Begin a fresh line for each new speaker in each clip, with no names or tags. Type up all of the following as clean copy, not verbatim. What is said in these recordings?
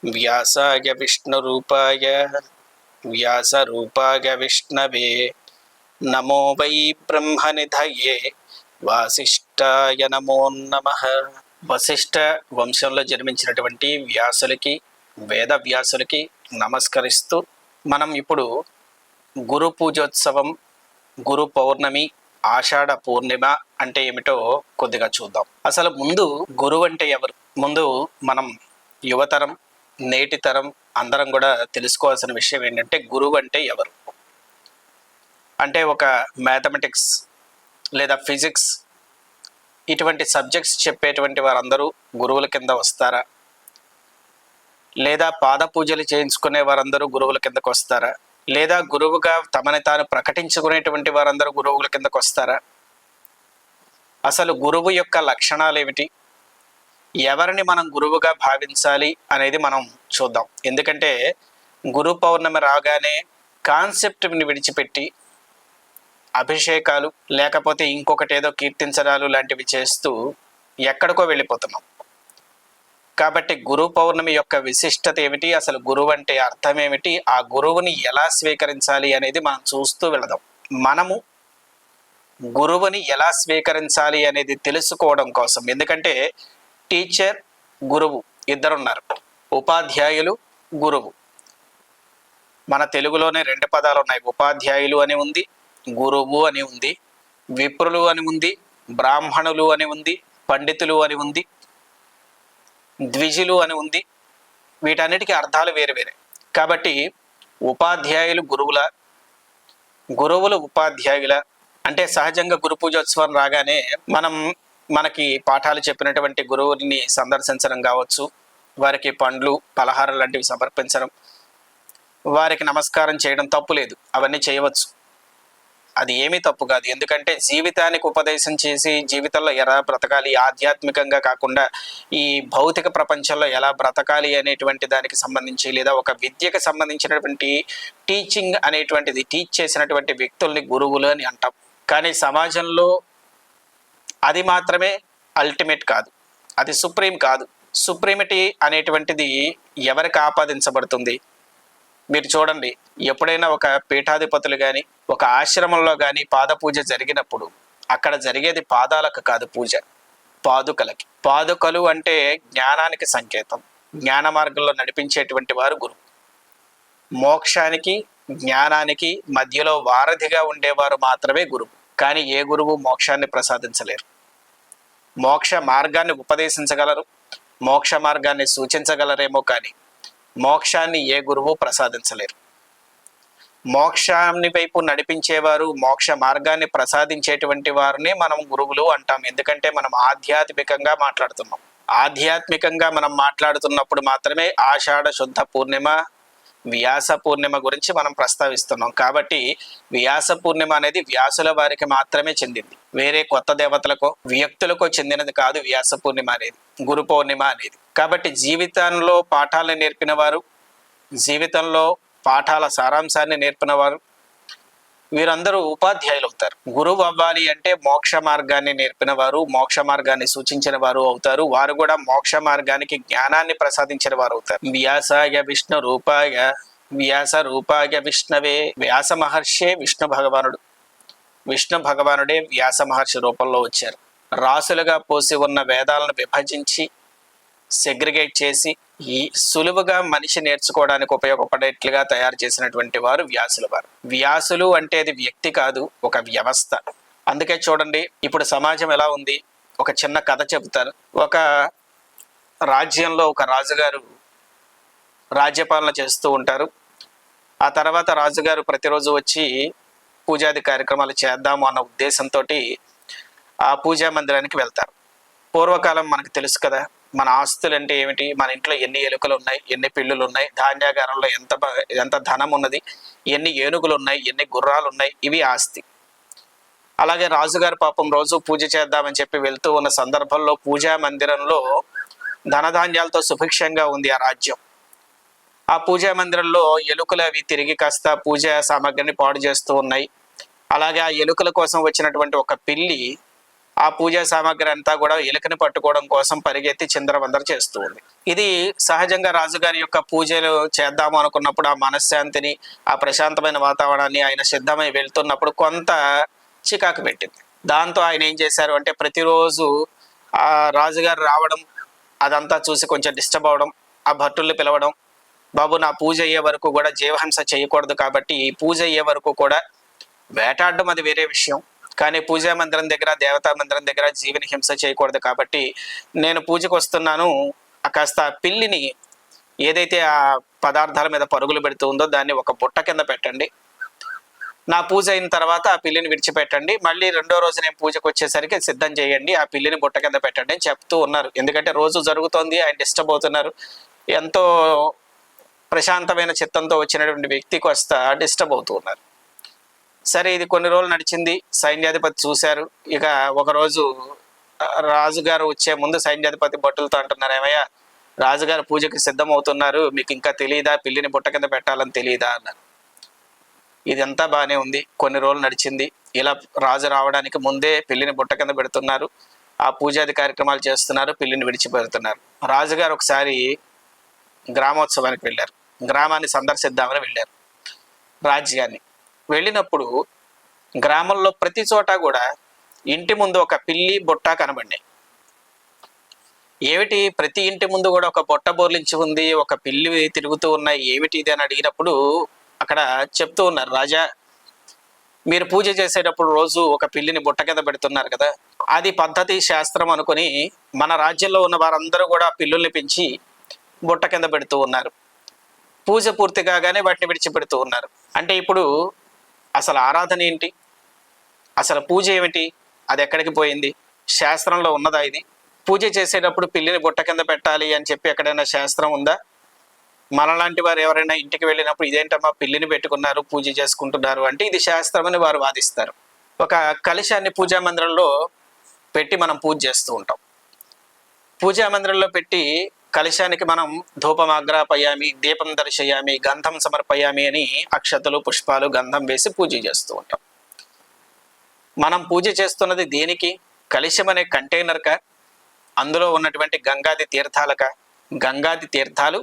వ్యాసాయ విష్ణురూపాయ వ్యాసరూపాయ విష్ణవే నమో వై బ్రహ్మనిధయే వాసిష్ఠాయ నమో నమః. వశిష్ఠ వంశంలో జన్మించినటువంటి వ్యాసులకి, వేద వ్యాసులకి నమస్కరిస్తూ మనం ఇప్పుడు గురు పూజోత్సవం, గురు పౌర్ణమి, ఆషాఢ పూర్ణిమ అంటే ఏమిటో కొద్దిగా చూద్దాం. అసలు ముందు గురువు అంటే ఎవరు? ముందు మనం యువతరం, నేటి తరం అందరం కూడా తెలుసుకోవాల్సిన విషయం ఏంటంటే గురువు అంటే ఎవరు అంటే ఒక మ్యాథమెటిక్స్ లేదా ఫిజిక్స్ ఇటువంటి సబ్జెక్ట్స్ చెప్పేటువంటి వారందరూ గురువుల కింద వస్తారా? లేదా పాద పూజలు చేయించుకునే వారందరూ గురువుల కిందకు వస్తారా? లేదా గురువుగా తమని తాను ప్రకటించుకునేటువంటి వారందరూ గురువుల కిందకు వస్తారా? అసలు గురువు యొక్క లక్షణాలు ఏమిటి? ఎవరిని మనం గురువుగా భావించాలి అనేది మనం చూద్దాం. ఎందుకంటే గురు పౌర్ణమి రాగానే కాన్సెప్ట్ని విడిచిపెట్టి అభిషేకాలు లేకపోతే ఇంకొకటి ఏదో కీర్తించడాలు లాంటివి చేస్తూ ఎక్కడికో వెళ్ళిపోతున్నాం. కాబట్టి గురు పౌర్ణమి యొక్క విశిష్టత ఏమిటి, అసలు గురువు అంటే అర్థం ఏమిటి, ఆ గురువుని ఎలా స్వీకరించాలి అనేది మనం చూస్తూ వెళదాం. మనము గురువుని ఎలా స్వీకరించాలి అనేది తెలుసుకోవడం కోసం, ఎందుకంటే టీచర్, గురువు ఇద్దరున్నారు. ఉపాధ్యాయులు, గురువు. మన తెలుగులోనే రెండు పదాలు ఉన్నాయి. ఉపాధ్యాయులు అని ఉంది, గురువు అని ఉంది. విప్రులు అని ఉంది, బ్రాహ్మణులు అని ఉంది, పండితులు అని ఉంది, ద్విజులు అని ఉంది. వీటన్నిటికీ అర్థాలు వేరు వేరే. కాబట్టి ఉపాధ్యాయులు గురువుల, గురువులు ఉపాధ్యాయుల. అంటే సహజంగా గురు పూజోత్సవం రాగానే మనకి పాఠాలు చెప్పినటువంటి గురువుని సందర్శించడం కావచ్చు, వారికి పండ్లు, పలహారం లాంటివి సమర్పించడం, వారికి నమస్కారం చేయడం తప్పు లేదు, అవన్నీ చేయవచ్చు. అది ఏమీ తప్పు కాదు. ఎందుకంటే జీవితానికి ఉపదేశం చేసి జీవితంలో ఎలా బ్రతకాలి, ఆధ్యాత్మికంగా కాకుండా ఈ భౌతిక ప్రపంచంలో ఎలా బ్రతకాలి అనేటువంటి దానికి సంబంధించి, లేదా ఒక విద్యకు సంబంధించినటువంటి టీచింగ్ అనేటువంటిది టీచ్ చేసినటువంటి వ్యక్తుల్ని గురువులు అని అంటాం. కానీ సమాజంలో అది మాత్రమే అల్టిమేట్ కాదు, అది సుప్రీం కాదు. సుప్రీమిటీ అనేటువంటిది ఎవరికి ఆపాదించబడుతుంది? మీరు చూడండి, ఎప్పుడైనా ఒక పీఠాధిపతులు కానీ ఒక ఆశ్రమంలో కానీ పాద పూజ జరిగినప్పుడు అక్కడ జరిగేది పాదాలకు కాదు పూజ, పాదుకలకి. పాదుకలు అంటే జ్ఞానానికి సంకేతం. జ్ఞాన మార్గంలో నడిపించేటువంటి వారు గురువు. మోక్షానికి, జ్ఞానానికి మధ్యలో వారధిగా ఉండేవారు మాత్రమే గురువు. కానీ ఏ గురువు మోక్షాన్ని ప్రసాదించలేరు. మోక్ష మార్గాన్ని ఉపదేశించగలరు, మోక్ష మార్గాన్ని సూచించగలరేమో కానీ మోక్షాన్ని ఏ గురువు ప్రసాదించలేరు. మోక్షాన్ని వైపు నడిపించేవారు, మోక్ష మార్గాన్ని ప్రసాదించేటువంటి వారిని మనం గురువులు అంటాం. ఎందుకంటే మనం ఆధ్యాత్మికంగా మాట్లాడుతున్నాం. ఆధ్యాత్మికంగా మనం మాట్లాడుతున్నప్పుడు మాత్రమే ఆషాఢ శుద్ధ పూర్ణిమ, వ్యాస పూర్ణిమ గురించి మనం ప్రస్తావిస్తున్నాం. కాబట్టి వ్యాస పూర్ణిమ అనేది వ్యాసుల వారికి మాత్రమే చెందింది, వేరే కొత్త దేవతలకో వ్యక్తులకో చెందినది కాదు వ్యాస పూర్ణిమ అనేది, గురు పౌర్ణిమ అనేది. కాబట్టి జీవితంలో పాఠాలను నేర్పిన వారు, జీవితంలో పాఠాల సారాంశాన్ని నేర్పిన వారు, వీరందరూ ఉపాధ్యాయులు అవుతారు. గురువు అవ్వాలి అంటే మోక్ష మార్గాన్ని నేర్పిన వారు, మోక్ష మార్గాన్ని సూచించిన వారు అవుతారు. వారు కూడా మోక్ష మార్గానికి జ్ఞానాన్ని ప్రసాదించిన వారు అవుతారు. వ్యాసాయ విష్ణు రూపాయ వ్యాస రూపాయ విష్ణవే. వ్యాస మహర్షే విష్ణు భగవానుడు. విష్ణు భగవానుడే వ్యాస మహర్షి రూపంలో వచ్చారు. రాసులుగా పోసి ఉన్న వేదాలను విభజించి సెగ్రిగేట్ చేసి ఈ సులువుగా మనిషి నేర్చుకోవడానికి ఉపయోగపడేట్లుగా తయారు చేసినటువంటి వారు వ్యాసుల వారు. వ్యాసులు అంటే అది వ్యక్తి కాదు, ఒక వ్యవస్థ. అందుకే చూడండి, ఇప్పుడు సమాజం ఎలా ఉంది. ఒక చిన్న కథ చెబుతారు. ఒక రాజ్యంలో ఒక రాజుగారు రాజ్యపాలన చేస్తూ ఉంటారు. ఆ తర్వాత రాజుగారు ప్రతిరోజు వచ్చి పూజాది కార్యక్రమాలు చేద్దాము అన్న ఉద్దేశంతో ఆ పూజా మందిరానికి వెళ్తారు. పూర్వకాలం మనకు తెలుసు కదా, మన ఆస్తులు అంటే ఏమిటి, మన ఇంట్లో ఎన్ని ఎలుకలు ఉన్నాయి, ఎన్ని పిల్లులు ఉన్నాయి, ధాన్యాగారంలో ఎంత ధనం ఉన్నది, ఎన్ని ఏనుగులు ఉన్నాయి, ఎన్ని గుర్రాలు ఉన్నాయి, ఇవి ఆస్తి. అలాగే రాజుగారు పాపం రోజు పూజ చేద్దామని చెప్పి వెళ్తూ ఉన్న సందర్భంలో పూజా మందిరంలో ధనధాన్యాలతో సుభిక్షంగా ఉంది ఆ రాజ్యం. ఆ పూజా మందిరంలో ఎలుకలు అవి తిరిగి కాస్త పూజా సామాగ్రిని పాడు చేస్తూ ఉన్నాయి. అలాగే ఆ ఎలుకల కోసం వచ్చినటువంటి ఒక పిల్లి ఆ పూజా సామాగ్రి అంతా కూడా ఎలుకని పట్టుకోవడం కోసం పరిగెత్తి చిందరవందర చేస్తూ ఉంది. ఇది సహజంగా రాజుగారి యొక్క పూజలు చేద్దాము అనుకున్నప్పుడు ఆ మనశ్శాంతిని, ఆ ప్రశాంతమైన వాతావరణాన్ని ఆయన సిద్ధమై వెళ్తున్నప్పుడు కొంత చికాకు పెట్టింది. దాంతో ఆయన ఏం చేశారు అంటే ప్రతిరోజు ఆ రాజుగారు రావడం, అదంతా చూసి కొంచెం డిస్టర్బ్ అవడం, ఆ భట్టుల్ని పిలవడం, బాబు నా పూజ అయ్యే వరకు కూడా జీవహింస చేయకూడదు, కాబట్టి ఈ పూజ అయ్యే వరకు కూడా వేటాడడం అది వేరే విషయం, కానీ పూజా మందిరం దగ్గర, దేవతా మందిరం దగ్గర జీవని హింస చేయకూడదు, కాబట్టి నేను పూజకు వస్తున్నాను, కాస్త పిల్లిని ఏదైతే ఆ పదార్థాల మీద పరుగులు పెడుతూ ఉందో దాన్ని ఒక బుట్ట కింద పెట్టండి, నా పూజ అయిన తర్వాత ఆ పిల్లిని విడిచిపెట్టండి, మళ్ళీ రెండో రోజు నేను పూజకు వచ్చేసరికి సిద్ధం చేయండి, ఆ పిల్లిని బుట్ట కింద పెట్టండి అని చెప్తూ ఉన్నారు. ఎందుకంటే రోజు జరుగుతోంది, ఆయన డిస్టర్బ్ అవుతున్నారు. ఎంతో ప్రశాంతమైన చిత్తంతో వచ్చినటువంటి వ్యక్తికి వస్తా డిస్టర్బ్ అవుతూ ఉన్నారు. సరే, ఇది కొన్ని రోజులు నడిచింది. సైన్యాధిపతి చూశారు. ఇక ఒకరోజు రాజుగారు వచ్చే ముందు సైన్యాధిపతి భటులతో అంటున్నారు, ఏమయ్యా రాజుగారు పూజకి సిద్ధం అవుతున్నారు, మీకు ఇంకా తెలియదా, పిల్లిని బుట్ట కింద పెట్టాలని తెలియదా అన్నారు. ఇదంతా బాగానే ఉంది. కొన్ని రోజులు నడిచింది. ఇలా రాజు రావడానికి ముందే పిల్లిని బుట్ట కింద పెడుతున్నారు, ఆ పూజాది కార్యక్రమాలు చేస్తున్నారు, పిల్లిని విడిచిపెడుతున్నారు. రాజుగారు ఒకసారి గ్రామోత్సవానికి వెళ్ళారు. గ్రామాన్ని సందర్శిద్దామని వెళ్ళారు. రాజ్యాన్ని వెళ్ళినప్పుడు గ్రామంలో ప్రతి చోట కూడా ఇంటి ముందు ఒక పిల్లి బుట్ట కనబడినాయి. ఏమిటి ప్రతి ఇంటి ముందు కూడా ఒక బుట్ట బోర్లించి ఉంది, ఒక పిల్లి తిరుగుతూ ఉన్నాయి, ఏమిటి ఇది అని అడిగినప్పుడు అక్కడ చెప్తూ ఉన్నారు, రాజా మీరు పూజ చేసేటప్పుడు రోజు ఒక పిల్లిని బుట్ట కింద పెడుతున్నారు కదా, అది పద్ధతి శాస్త్రం అనుకుని మన రాజ్యంలో ఉన్న వారందరూ కూడా పిల్లుల్ని పెంచి బుట్ట కింద పెడుతూ ఉన్నారు. పూజ పూర్తి కాగానే వాటిని విడిచిపెడుతూ ఉన్నారు. అంటే ఇప్పుడు అసలు ఆరాధన ఏంటి, అసలు పూజ ఏమిటి, అది ఎక్కడికి పోయింది, శాస్త్రంలో ఉన్నదా ఇది? పూజ చేసేటప్పుడు పిల్లిని బుట్ట కింద పెట్టాలి అని చెప్పి ఎక్కడైనా శాస్త్రం ఉందా? మనలాంటి వారు ఎవరైనా ఇంటికి వెళ్ళినప్పుడు ఇదేంటమ్మా పిల్లిని పెట్టుకున్నారు, పూజ చేసుకుంటున్నారు అంటే ఇది శాస్త్రం అని వారు వాదిస్తారు. ఒక కలశాన్ని పూజా మందిరంలో పెట్టి మనం పూజ చేస్తూ ఉంటాం. పూజా మందిరంలో పెట్టి కలశానికి మనం ధూపం ఆగ్రాపయామి, దీపం దర్శయామి, గంధం సమర్పయామి అని అక్షతలు, పుష్పాలు, గంధం వేసి పూజ చేస్తూ ఉంటాం. మనం పూజ చేస్తున్నది దేనికి? కలశం అనే కంటైనర్క, అందులో ఉన్నటువంటి గంగాది తీర్థాలక? గంగాది తీర్థాలు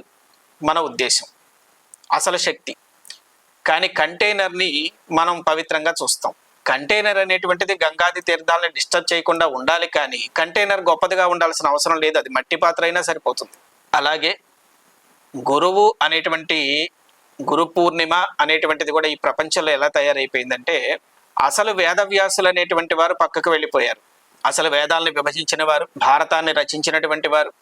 మన ఉద్దేశం, అసలు శక్తి. కానీ కంటైనర్ని మనం పవిత్రంగా చూస్తాం. కంటైనర్ అనేటువంటిది గంగాది తీర్థాలను డిస్టర్బ్ చేయకుండా ఉండాలి, కానీ కంటైనర్ గొప్పదిగా ఉండాల్సిన అవసరం లేదు, అది మట్టి పాత్ర అయినా సరిపోతుంది. అలాగే గురువు అనేటువంటి గురు పూర్ణిమ అనేటువంటిది కూడా ఈ ప్రపంచంలో ఎలా తయారైపోయిందంటే, అసలు వేదవ్యాసులు అనేటువంటి వారు పక్కకు వెళ్ళిపోయారు. అసలు వేదాలను విభజించిన వారు, భారతాన్ని రచించినటువంటి వారు,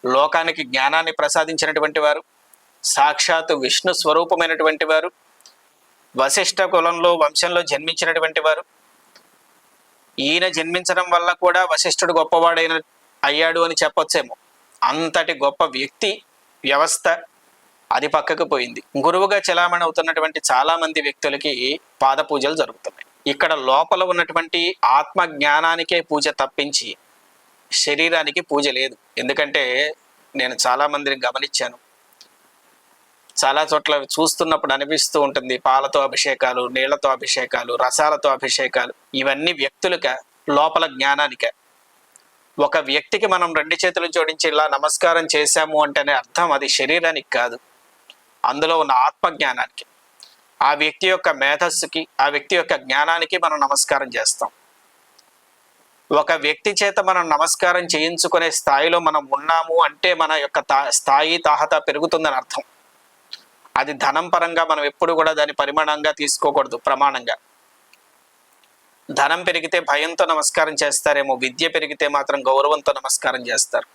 లోకానికి జ్ఞానాన్ని ప్రసాదించినటువంటి వారు, సాక్షాత్ విష్ణు స్వరూపమైనటువంటి వారు, వశిష్ఠ కులంలో వంశంలో జన్మించినటువంటి వారు, ఈయన జన్మించడం వల్ల కూడా వశిష్ఠుడు గొప్పవాడైన అయ్యాడు అని చెప్పొచ్చేమో. అంతటి గొప్ప వ్యక్తి వ్యవస్థ అది పక్కకు పోయింది. గురువుగా చలామణి అవుతున్నటువంటి చాలా మంది వ్యక్తులకి పాద పూజలు జరుగుతున్నాయి. ఇక్కడ లోపల ఉన్నటువంటి ఆత్మ జ్ఞానానికే పూజ తప్పించి శరీరానికి పూజ లేదు. ఎందుకంటే నేను చాలా మందిని గమనించాను, చాలా చోట్ల చూస్తున్నప్పుడు అనిపిస్తూ ఉంటుంది, పాలతో అభిషేకాలు, నీళ్లతో అభిషేకాలు, రసాలతో అభిషేకాలు, ఇవన్నీ వ్యక్తులక, లోపల జ్ఞానానిక. ఒక వ్యక్తికి మనం రెండు చేతులు జోడించి ఇలా నమస్కారం చేశాము అంటేనే అర్థం అది శరీరానికి కాదు, అందులో ఉన్న ఆత్మ జ్ఞానానికి, ఆ వ్యక్తి యొక్క మేధస్సుకి, ఆ వ్యక్తి యొక్క జ్ఞానానికి మనం నమస్కారం చేస్తాం. ఒక వ్యక్తి చేత మనం నమస్కారం చేయించుకునే స్థాయిలో మనం ఉన్నాము అంటే మన యొక్క స్థాయి తాహత పెరుగుతుందని అర్థం. అది ధనం పరంగా మనం ఎప్పుడు కూడా దాని పరిమాణంగా తీసుకోకూడదు, ప్రమాణంగా. ధనం పెరిగితే భయంతో నమస్కారం చేస్తారేమో, విద్య పెరిగితే మాత్రం గౌరవంతో నమస్కారం చేస్తారు.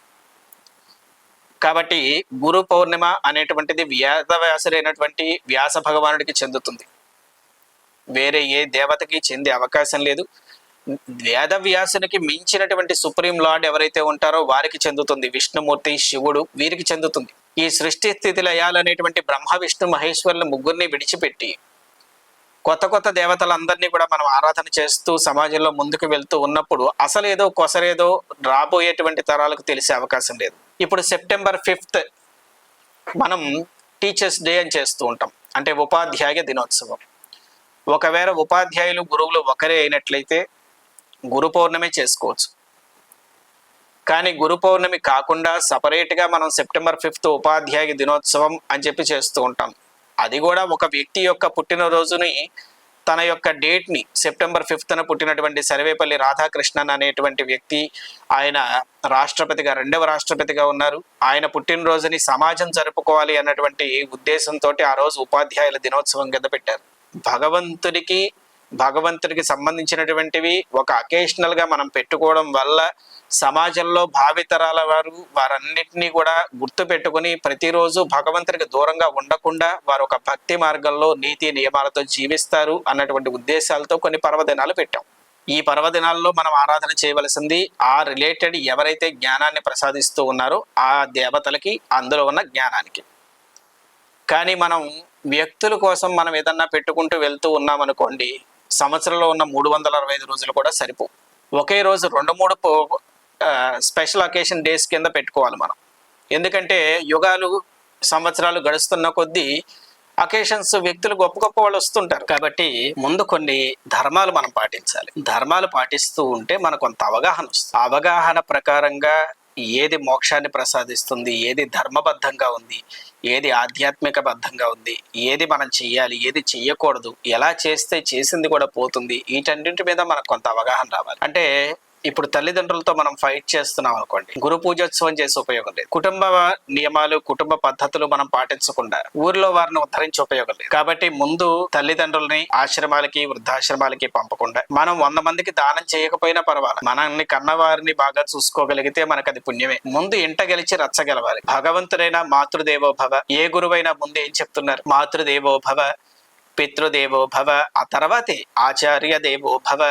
కాబట్టి గురు పౌర్ణిమ అనేటువంటిది వేదవ్యాసుడైనటువంటి వ్యాస భగవానుడికి చెందుతుంది, వేరే ఏ దేవతకి చెందే అవకాశం లేదు. వేదవ్యాసునికి మించినటువంటి సుప్రీం లార్డ్ ఎవరైతే ఉంటారో వారికి చెందుతుంది, విష్ణుమూర్తి, శివుడు, వీరికి చెందుతుంది. ఈ సృష్టి స్థితి లయాలనేటువంటి బ్రహ్మ విష్ణు మహేశ్వరుల ముగ్గురిని విడిచిపెట్టి కొత్త కొత్త దేవతలందరినీ కూడా మనం ఆరాధన చేస్తూ సమాజంలో ముందుకు వెళ్తూ ఉన్నప్పుడు అసలేదో కొసరేదో రాబోయేటువంటి తరాలకు తెలిసే అవకాశం లేదు. ఇప్పుడు September 5th మనం టీచర్స్ డే అని చేస్తూ ఉంటాం, అంటే ఉపాధ్యాయ దినోత్సవం. ఒకవేళ ఉపాధ్యాయులు గురువులు ఒకరే అయినట్లయితే గురు పౌర్ణమి చేసుకోవచ్చు. కానీ గురు పౌర్ణమి కాకుండా సపరేట్గా మనం సెప్టెంబర్ 5 ఉపాధ్యాయ దినోత్సవం అని చెప్పి చేస్తూ ఉంటాం. అది కూడా ఒక వ్యక్తి యొక్క పుట్టినరోజుని, తన యొక్క డేట్ని సెప్టెంబర్ 5న పుట్టినటువంటి సర్వేపల్లి రాధాకృష్ణన్ అనేటువంటి వ్యక్తి, ఆయన రాష్ట్రపతిగా, 2వ రాష్ట్రపతిగా ఉన్నారు. ఆయన పుట్టినరోజుని సమాజం జరుపుకోవాలి అన్నటువంటి ఉద్దేశంతో ఆ రోజు ఉపాధ్యాయుల దినోత్సవం కింద పెట్టారు. భగవంతుడికి సంబంధించినటువంటివి ఒక అకేషనల్ గా మనం పెట్టుకోవడం వల్ల సమాజంలో భావితరాల వారు వారన్నిటినీ కూడా గుర్తు పెట్టుకుని ప్రతిరోజు భగవంతుడికి దూరంగా ఉండకుండా వారు ఒక భక్తి మార్గంలో నీతి నియమాలతో జీవిస్తారు అన్నటువంటి ఉద్దేశాలతో కొన్ని పర్వదినాలు పెట్టాం. ఈ పర్వదినాల్లో మనం ఆరాధన చేయవలసింది ఆ రిలేటెడ్ ఎవరైతే జ్ఞానాన్ని ప్రసాదిస్తూ ఉన్నారో ఆ దేవతలకి, అందులో ఉన్న జ్ఞానానికి. కానీ మనం వ్యక్తుల కోసం మనం ఏదన్నా పెట్టుకుంటూ వెళ్తూ ఉన్నామనుకోండి, సంవత్సరంలో ఉన్న 365 రోజులు కూడా సరిపో. ఒకే రోజు 2-3 స్పెషల్ అకేషన్ డేస్ కింద పెట్టుకోవాలి మనం. ఎందుకంటే యుగాలు, సంవత్సరాలు గడుస్తున్న కొద్దీ అకేషన్స్, వ్యక్తులు గొప్ప గొప్ప వాళ్ళు వస్తుంటారు. కాబట్టి ముందు కొన్ని ధర్మాలు మనం పాటించాలి. ధర్మాలు పాటిస్తూ ఉంటే మనకు కొంత అవగాహన వస్తుంది. అవగాహన ప్రకారంగా ఏది మోక్షాన్ని ప్రసాదిస్తుంది, ఏది ధర్మబద్ధంగా ఉంది, ఏది ఆధ్యాత్మిక బద్ధంగా ఉంది, ఏది మనం చెయ్యాలి, ఏది చెయ్యకూడదు, ఎలా చేస్తే చేసింది కూడా పోతుంది, వీటన్నింటి మీద మనకు కొంత అవగాహన రావాలి. అంటే ఇప్పుడు తల్లిదండ్రులతో మనం ఫైట్ చేస్తున్నాం అనుకోండి, గురు పూజోత్సవం చేసే ఉపయోగం లేదు. కుటుంబ నియమాలు, కుటుంబ పద్ధతులు మనం పాటించకుండా ఊర్లో వారిని ఉద్ధరించే ఉపయోగం లేదు. కాబట్టి ముందు తల్లిదండ్రుల్ని ఆశ్రమాలకి, వృద్ధాశ్రమాలకి పంపకుండా, మనం 100 మందికి దానం చేయకపోయినా పర్వాలేదు, మనల్ని కన్నవారిని బాగా చూసుకోగలిగితే మనకు అది పుణ్యమే. ముందు ఇంట గెలిచి రచ్చగలవాలి. భగవంతుడైనా మాతృదేవో భవ, ఏ గురువైనా ముందు ఏం చెప్తున్నారు? మాతృదేవో భవ, పితృదేవో భవ, ఆ తర్వాతే ఆచార్య దేవో భవ,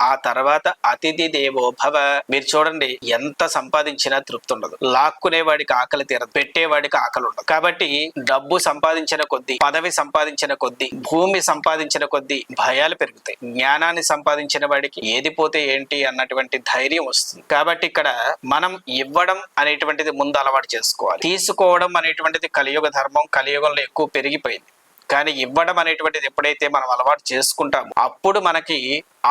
ఆ తర్వాత అతిథి దేవో భవ. మీరు చూడండి, ఎంత సంపాదించినా తృప్తి ఉండదు. లాక్కునేవాడికి ఆకలి తీరదు, పెట్టేవాడికి ఆకలి ఉండదు. కాబట్టి డబ్బు సంపాదించిన కొద్దీ, పదవి సంపాదించిన కొద్దీ, భూమి సంపాదించిన కొద్దీ భయాలు పెరుగుతాయి. జ్ఞానాన్ని సంపాదించిన వాడికి ఏది పోతే ఏంటి అన్నటువంటి ధైర్యం వస్తుంది. కాబట్టి ఇక్కడ మనం ఇవ్వడం అనేటువంటిది ముందు అలవాటు చేసుకోవాలి. తీసుకోవడం అనేటువంటిది కలియుగ ధర్మం, కలియుగంలో ఎక్కువ పెరిగిపోయింది. కానీ ఇవ్వడం అనేటువంటిది ఎప్పుడైతే మనం అలవాటు చేసుకుంటామో అప్పుడు మనకి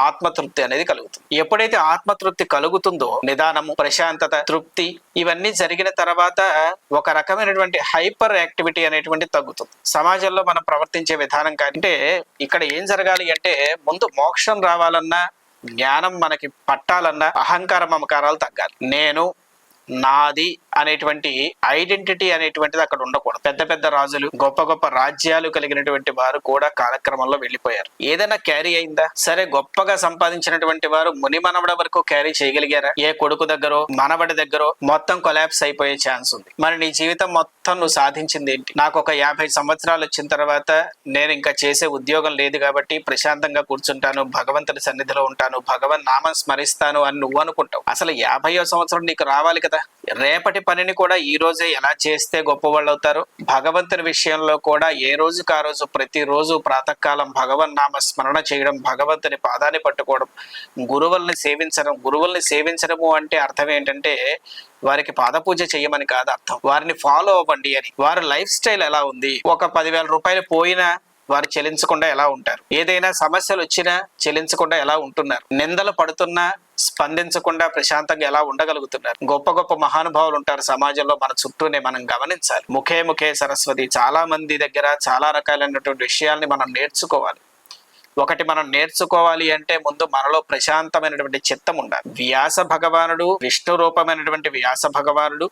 ఆత్మతృప్తి అనేది కలుగుతుంది. ఎప్పుడైతే ఆత్మతృప్తి కలుగుతుందో, నిదానము, ప్రశాంతత, తృప్తి ఇవన్నీ జరిగిన తర్వాత ఒక రకమైనటువంటి హైపర్ యాక్టివిటీ అనేటువంటి తగ్గుతుంది. సమాజంలో మనం ప్రవర్తించే విధానం కంటే ఇక్కడ ఏం జరగాలి అంటే, ముందు మోక్షం రావాలన్నా, జ్ఞానం మనకి పట్టాలన్నా అహంకార మమకారాలు తగ్గాలి. నేను, నాది అనేటువంటి ఐడెంటిటీ అనేటువంటిది అక్కడ ఉండకూడదు. పెద్ద పెద్ద రాజులు, గొప్ప గొప్ప రాజ్యాలు కలిగినటువంటి వారు కూడా కాలక్రమంలో వెళ్ళిపోయారు. ఏదైనా క్యారీ అయిందా? సరే, గొప్పగా సంపాదించినటువంటి వారు ముని మనవడ వరకు క్యారీ చేయగలిగారా? ఏ కొడుకు దగ్గరో మనవడి దగ్గరో మొత్తం కొలాప్స్ అయిపోయే ఛాన్స్ ఉంది. మరి నీ జీవితం మొత్తం నువ్వు సాధించింది ఏంటి? నాకు ఒక 50 సంవత్సరాలు వచ్చిన తర్వాత నేను ఇంకా చేసే ఉద్యోగం లేదు కాబట్టి ప్రశాంతంగా కూర్చుంటాను, భగవంతుడి సన్నిధిలో ఉంటాను, భగవన్ నామం స్మరిస్తాను అని నువ్వు అనుకుంటావు. అసలు 50వ సంవత్సరం నీకు రావాలి కదా. రేపటి పనిని కూడా ఈ రోజే ఎలా చేస్తే గొప్పవాళ్ళు అవుతారు. భగవంతుని విషయంలో కూడా ఏ రోజుకి ఆ రోజు, ప్రతిరోజు ప్రాతకాలం భగవన్ నామ స్మరణ చేయడం, భగవంతుని పాదాన్ని పట్టుకోవడం, గురువుల్ని సేవించడము అంటే అర్థం ఏంటంటే వారికి పాదపూజ చేయమని కాదు అర్థం, వారిని ఫాలో అవ్వండి అని. వారి లైఫ్ స్టైల్ ఎలా ఉంది, ఒక 10,000 రూపాయలు పోయినా వారు చెల్లించకుండా ఎలా ఉంటారు, ఏదైనా సమస్యలు వచ్చినా చెల్లించకుండా ఎలా ఉంటున్నారు, నిందలు పడుతున్నా స్పందించకుండా ప్రశాంతంగా ఎలా ఉండగలుగుతున్నారు. గొప్ప గొప్ప మహానుభావులు ఉంటారు సమాజంలో, మన చుట్టూనే మనం గమనించాలి. ముఖే సరస్వతి. చాలా మంది దగ్గర చాలా రకాలైనటువంటి విషయాల్ని మనం నేర్చుకోవాలి. ఒకటి మనం నేర్చుకోవాలి అంటే ముందు మనలో ప్రశాంతమైనటువంటి చిత్తం ఉండాలి. వ్యాస భగవానుడు, విష్ణు రూపమైనటువంటి వ్యాస భగవానుడు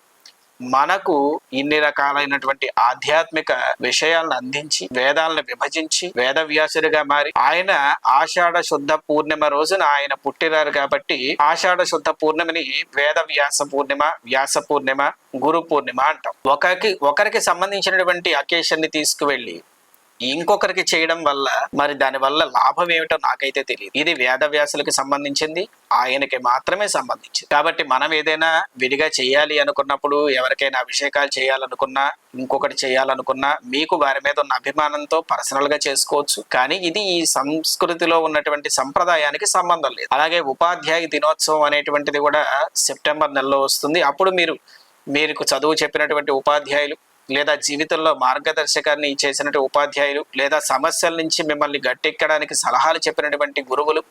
మనకు ఇన్ని రకాలైనటువంటి ఆధ్యాత్మిక విషయాలను అందించి, వేదాలను విభజించి వేదవ్యాసుడిగా మారి, ఆయన ఆషాఢ శుద్ధ పూర్ణిమ రోజున ఆయన పుట్టినారు. కాబట్టి ఆషాఢ శుద్ధ పూర్ణిమని వేద వ్యాస పూర్ణిమ, వ్యాస పూర్ణిమ, గురు పూర్ణిమ అంటాం. ఒకరికి సంబంధించినటువంటి అకేషన్ ని తీసుకువెళ్ళి ఇంకొకరికి చేయడం వల్ల మరి దాని వల్ల లాభం ఏమిటో నాకైతే తెలియదు. ఇది వేదవ్యాసులకు సంబంధించింది, ఆయనకి మాత్రమే సంబంధించింది. కాబట్టి మనం ఏదైనా విడిగా చేయాలి అనుకున్నప్పుడు, ఎవరికైనా అభిషేకాలు చేయాలనుకున్నా, ఇంకొకటి చేయాలనుకున్నా, మీకు వారి మీద ఉన్న అభిమానంతో పర్సనల్ గా చేసుకోవచ్చు. కానీ ఇది ఈ సంస్కృతిలో ఉన్నటువంటి సంప్రదాయానికి సంబంధం లేదు. అలాగే ఉపాధ్యాయ దినోత్సవం అనేటువంటిది కూడా సెప్టెంబర్ నెలలో వస్తుంది. అప్పుడు మీకు చదువు చెప్పినటువంటి ఉపాధ్యాయులు, లేదా జీవితంలో మార్గదర్శకాన్ని చేసినటువంటి ఉపాధ్యాయులు, లేదా సమస్యల నుంచి మిమ్మల్ని గట్టెక్కడానికి సలహాలు చెప్పినటువంటి గురువులు,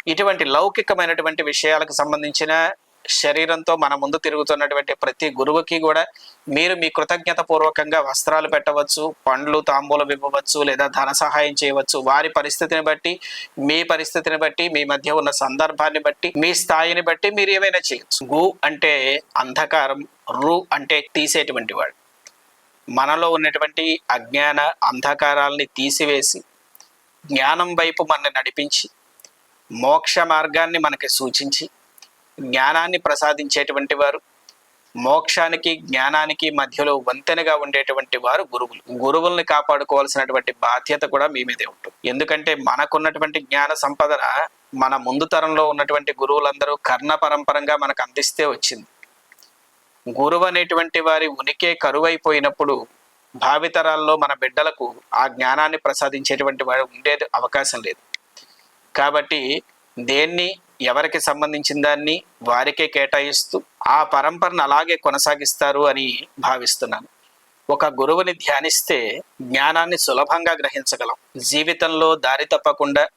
ఇటువంటి లౌకికమైనటువంటి విషయాలకు సంబంధించిన శరీరంతో మన ముందు తిరుగుతున్నటువంటి ప్రతి గురువుకి కూడా మీరు మీ కృతజ్ఞత పూర్వకంగా వస్త్రాలు పెట్టవచ్చు, పండ్లు తాంబూలం ఇవ్వవచ్చు, లేదా ధన సహాయం చేయవచ్చు. వారి పరిస్థితిని బట్టి, మీ పరిస్థితిని బట్టి, మీ మధ్య ఉన్న సందర్భాన్ని బట్టి, మీ స్థాయిని బట్టి మీరు ఏమైనా చేయొచ్చు. గు అంటే అంధకారం, రు అంటే తీసేటువంటి వాడు. మనలో ఉన్నటువంటి అజ్ఞాన అంధకారాల్ని తీసివేసి జ్ఞానం వైపు మనల్ని నడిపించి మోక్ష మార్గాన్ని మనకి సూచించి జ్ఞానాన్ని ప్రసాదించేటువంటి వారు, మోక్షానికి జ్ఞానానికి మధ్యలో వంతెనగా ఉండేటువంటి వారు గురువులు. గురువుల్ని కాపాడుకోవాల్సినటువంటి బాధ్యత కూడా మీ మీదే ఉంటుంది. ఎందుకంటే మనకున్నటువంటి జ్ఞాన సంపదన మన ముందు తరంలో ఉన్నటువంటి గురువులందరూ కర్ణ పరంపరంగా మనకు అందిస్తే వచ్చింది. గురువు అనేటువంటి వారి ఉనికే కరువైపోయినప్పుడు భావితరాల్లో మన బిడ్డలకు ఆ జ్ఞానాన్ని ప్రసాదించేటువంటి వాడు ఉండేది అవకాశం లేదు. కాబట్టి దేన్ని ఎవరికి సంబంధించిన దాన్ని వారికే కేటాయిస్తూ ఆ పరంపరను అలాగే కొనసాగిస్తారు అని భావిస్తున్నాను. ఒక గురువుని ధ్యానిస్తే జ్ఞానాన్ని సులభంగా గ్రహించగలం. జీవితంలో దారి తప్పకుండా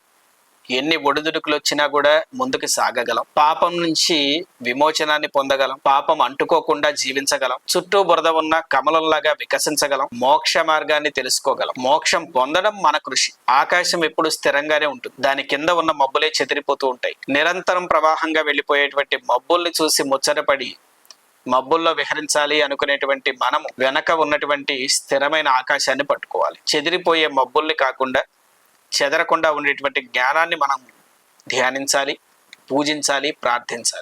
ఎన్ని ఒడిదుడుకులు వచ్చినా కూడా ముందుకు సాగగలం. పాపం నుంచి విమోచనాన్ని పొందగలం. పాపం అంటుకోకుండా జీవించగలం. చుట్టూ బురద ఉన్న కమలంలాగా వికసించగలం. మోక్ష మార్గాన్ని తెలుసుకోగలం. మోక్షం పొందడం మన కృషి. ఆకాశం ఎప్పుడు స్థిరంగానే ఉంటుంది. దాని కింద ఉన్న మబ్బులే చెదిరిపోతూ ఉంటాయి. నిరంతరం ప్రవాహంగా వెళ్ళిపోయేటువంటి మబ్బుల్ని చూసి ముచ్చటపడి మబ్బుల్లో విహరించాలి అనుకునేటువంటి మనము వెనక ఉన్నటువంటి స్థిరమైన ఆకాశాన్ని పట్టుకోవాలి. చెదిరిపోయే మబ్బుల్ని కాకుండా చెదరకుండా ఉండేటువంటి జ్ఞానాన్ని మనం ధ్యానించాలి, పూజించాలి, ప్రార్థించాలి.